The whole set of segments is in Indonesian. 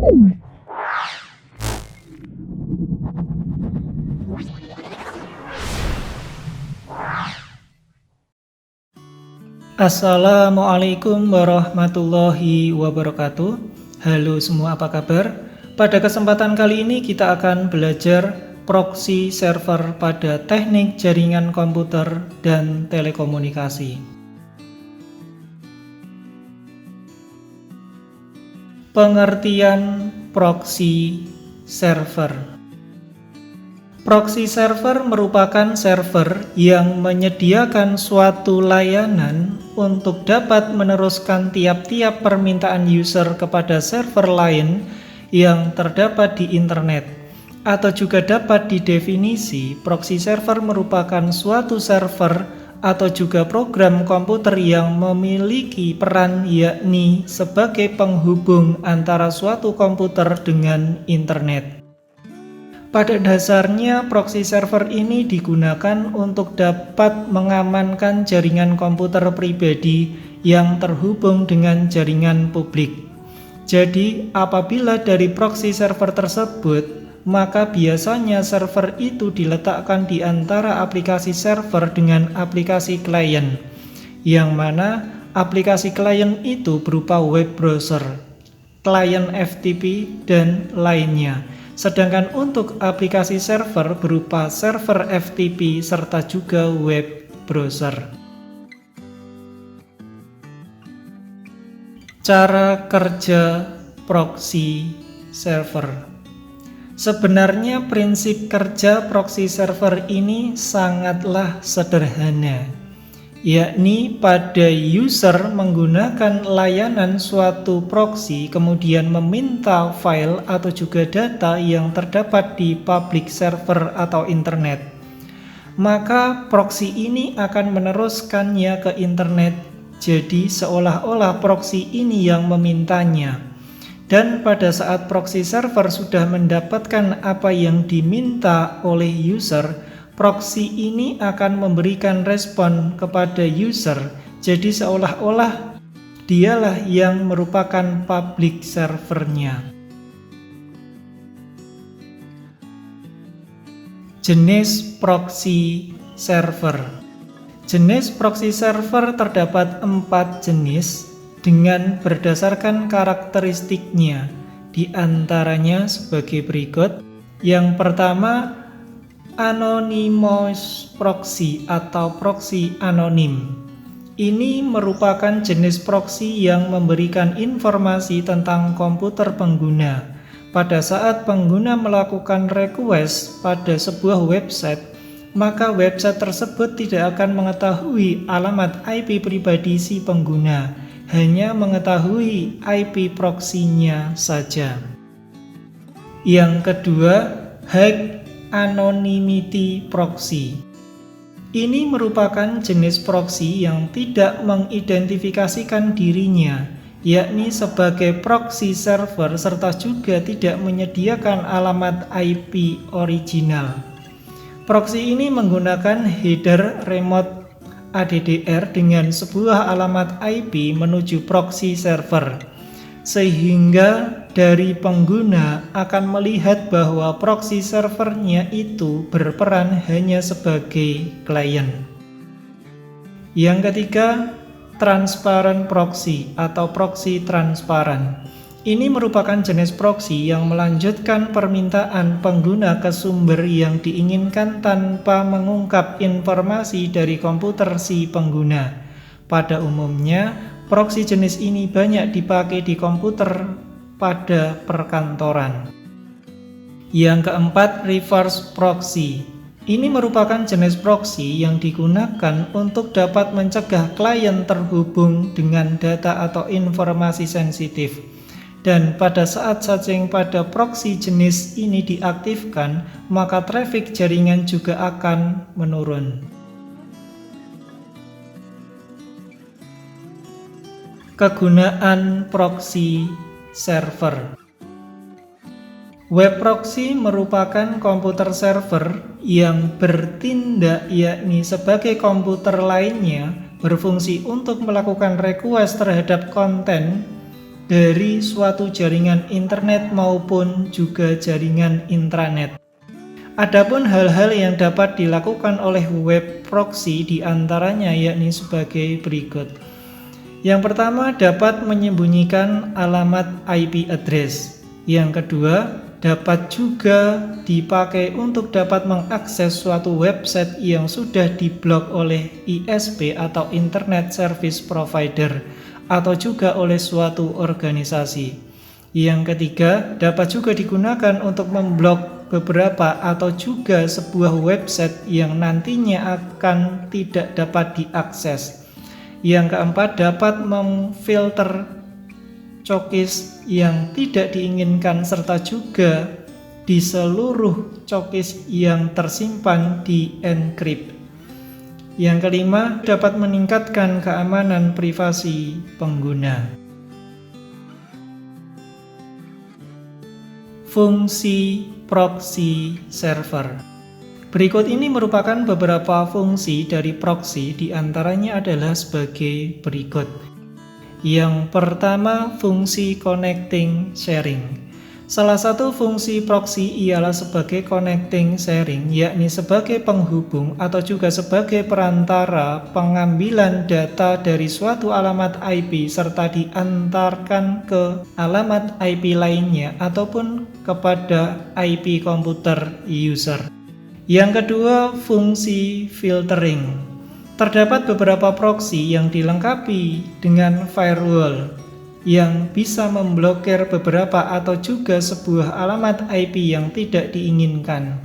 Assalamualaikum warahmatullahi wabarakatuh. Halo semua, apa kabar? Pada kesempatan kali ini kita akan belajar proxy server pada teknik jaringan komputer dan telekomunikasi. Pengertian proxy server. Proxy server merupakan server yang menyediakan suatu layanan untuk dapat meneruskan tiap-tiap permintaan user kepada server lain yang terdapat di internet. Atau juga dapat didefinisi, proxy server merupakan suatu server atau juga program komputer yang memiliki peran yakni sebagai penghubung antara suatu komputer dengan internet. Pada dasarnya, proxy server ini digunakan untuk dapat mengamankan jaringan komputer pribadi yang terhubung dengan jaringan publik. Jadi, apabila dari proxy server tersebut, maka biasanya server itu diletakkan di antara aplikasi server dengan aplikasi klien, yang mana aplikasi klien itu berupa web browser, klien FTP, dan lainnya. Sedangkan untuk aplikasi server berupa server FTP serta juga web browser. Cara kerja proxy server. Sebenarnya prinsip kerja proxy server ini sangatlah sederhana, yakni pada user menggunakan layanan suatu proxy kemudian meminta file atau juga data yang terdapat di public server atau internet. Maka proxy ini akan meneruskannya ke internet, jadi seolah-olah proxy ini yang memintanya. Dan pada saat proxy server sudah mendapatkan apa yang diminta oleh user, proxy ini akan memberikan respon kepada user. Jadi seolah-olah dialah yang merupakan public servernya. Jenis proxy server. Jenis proxy server terdapat 4 jenis dengan berdasarkan karakteristiknya, di antaranya sebagai berikut. Yang pertama, anonymous proxy atau proxy anonim. Ini merupakan jenis proxy yang memberikan informasi tentang komputer pengguna. Pada saat pengguna melakukan request pada sebuah website, maka website tersebut tidak akan mengetahui alamat IP pribadi si pengguna, hanya mengetahui IP proxy-nya saja. Yang kedua, high anonymity proxy. Ini merupakan jenis proxy yang tidak mengidentifikasikan dirinya, yakni sebagai proxy server serta juga tidak menyediakan alamat IP original. Proxy ini menggunakan header remote ADDR dengan sebuah alamat IP menuju proxy server, sehingga dari pengguna akan melihat bahwa proxy servernya itu berperan hanya sebagai klien. Yang ketiga, transparent proxy atau proxy transparan. Ini merupakan jenis proxy yang melanjutkan permintaan pengguna ke sumber yang diinginkan tanpa mengungkap informasi dari komputer si pengguna. Pada umumnya, proxy jenis ini banyak dipakai di komputer pada perkantoran. Yang keempat, reverse proxy. Ini merupakan jenis proxy yang digunakan untuk dapat mencegah klien terhubung dengan data atau informasi sensitif. Dan pada saat setting pada proxy jenis ini diaktifkan, maka traffic jaringan juga akan menurun. Kegunaan proxy server. Web proxy merupakan komputer server yang bertindak yakni sebagai komputer lainnya, berfungsi untuk melakukan request terhadap konten dari suatu jaringan internet maupun juga jaringan intranet. Adapun hal-hal yang dapat dilakukan oleh web proxy diantaranya yakni sebagai berikut. Yang pertama, dapat menyembunyikan alamat IP address. Yang kedua, dapat juga dipakai untuk dapat mengakses suatu website yang sudah diblok oleh ISP atau Internet Service Provider atau juga oleh suatu organisasi. Yang ketiga, dapat juga digunakan untuk memblok beberapa atau juga sebuah website yang nantinya akan tidak dapat diakses. Yang keempat, dapat memfilter cookies yang tidak diinginkan serta juga di seluruh cookies yang tersimpan di encrypt. Yang kelima, dapat meningkatkan keamanan privasi pengguna. Fungsi proxy server. Berikut ini merupakan beberapa fungsi dari proxy, diantaranya adalah sebagai berikut. Yang pertama, fungsi connecting sharing. Salah satu fungsi proxy ialah sebagai connecting sharing, yakni sebagai penghubung atau juga sebagai perantara pengambilan data dari suatu alamat IP serta diantarkan ke alamat IP lainnya ataupun kepada IP komputer user. Yang kedua, fungsi filtering. Terdapat beberapa proxy yang dilengkapi dengan firewall yang bisa memblokir beberapa atau juga sebuah alamat IP yang tidak diinginkan,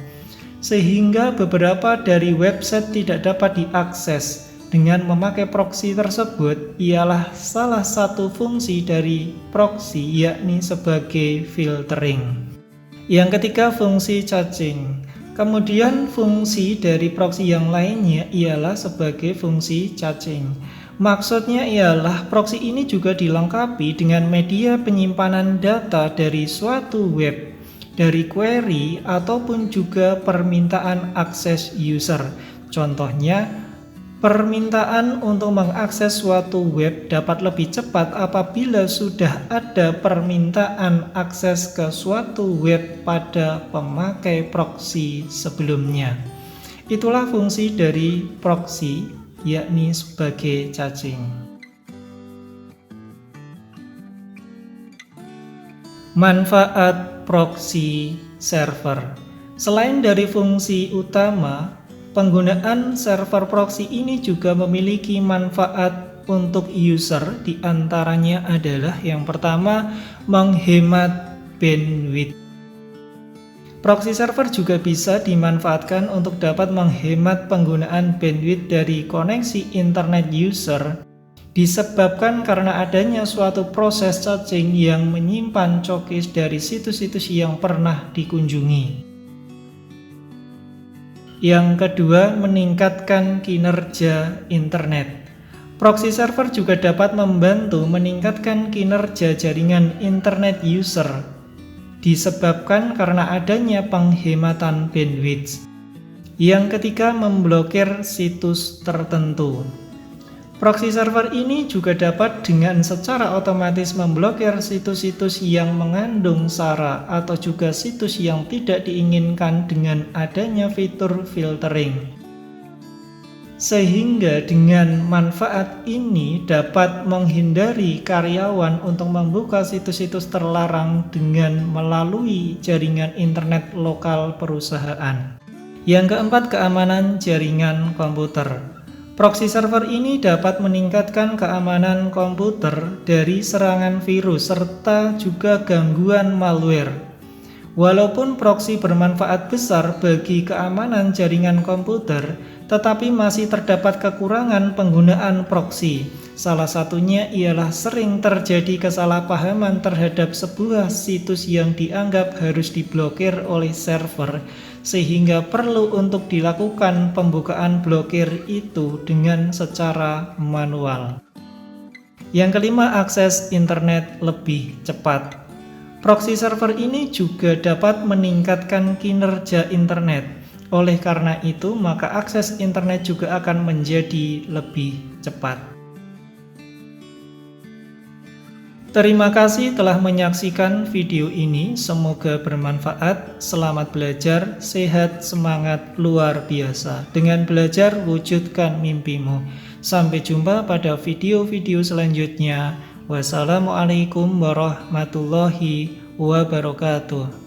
sehingga beberapa dari website tidak dapat diakses. Dengan memakai proxy tersebut ialah salah satu fungsi dari proxy, yakni sebagai filtering. Yang ketiga, fungsi caching. Kemudian fungsi dari proxy yang lainnya ialah sebagai fungsi caching. Maksudnya ialah proxy ini juga dilengkapi dengan media penyimpanan data dari suatu web, dari query ataupun juga permintaan akses user. Contohnya, permintaan untuk mengakses suatu web dapat lebih cepat apabila sudah ada permintaan akses ke suatu web pada pemakai proxy sebelumnya. Itulah fungsi dari proxy, yakni sebagai caching. Manfaat proxy server. Selain dari fungsi utama, penggunaan server proxy ini juga memiliki manfaat untuk user. Di antaranya adalah yang pertama, menghemat bandwidth. Proxy server juga bisa dimanfaatkan untuk dapat menghemat penggunaan bandwidth dari koneksi internet user, disebabkan karena adanya suatu proses caching yang menyimpan cookies dari situs-situs yang pernah dikunjungi. Yang kedua, meningkatkan kinerja internet. Proxy server juga dapat membantu meningkatkan kinerja jaringan internet user, disebabkan karena adanya penghematan bandwidth. Yang ketiga, memblokir situs tertentu. Proxy server ini juga dapat dengan secara otomatis memblokir situs-situs yang mengandung sara atau juga situs yang tidak diinginkan dengan adanya fitur filtering. Sehingga dengan manfaat ini dapat menghindari karyawan untuk membuka situs-situs terlarang dengan melalui jaringan internet lokal perusahaan. Yang keempat, keamanan jaringan komputer. Proxy server ini dapat meningkatkan keamanan komputer dari serangan virus serta juga gangguan malware. Walaupun proxy bermanfaat besar bagi keamanan jaringan komputer, tetapi masih terdapat kekurangan penggunaan proxy. Salah satunya ialah sering terjadi kesalahpahaman terhadap sebuah situs yang dianggap harus diblokir oleh server, sehingga perlu untuk dilakukan pembukaan blokir itu dengan secara manual. Yang kelima, akses internet lebih cepat. Proxy server ini juga dapat meningkatkan kinerja internet. Oleh karena itu, maka akses internet juga akan menjadi lebih cepat. Terima kasih telah menyaksikan video ini, semoga bermanfaat. Selamat belajar, sehat, semangat luar biasa. Dengan belajar, wujudkan mimpimu. Sampai jumpa pada video-video selanjutnya. Wassalamualaikum warahmatullahi wabarakatuh.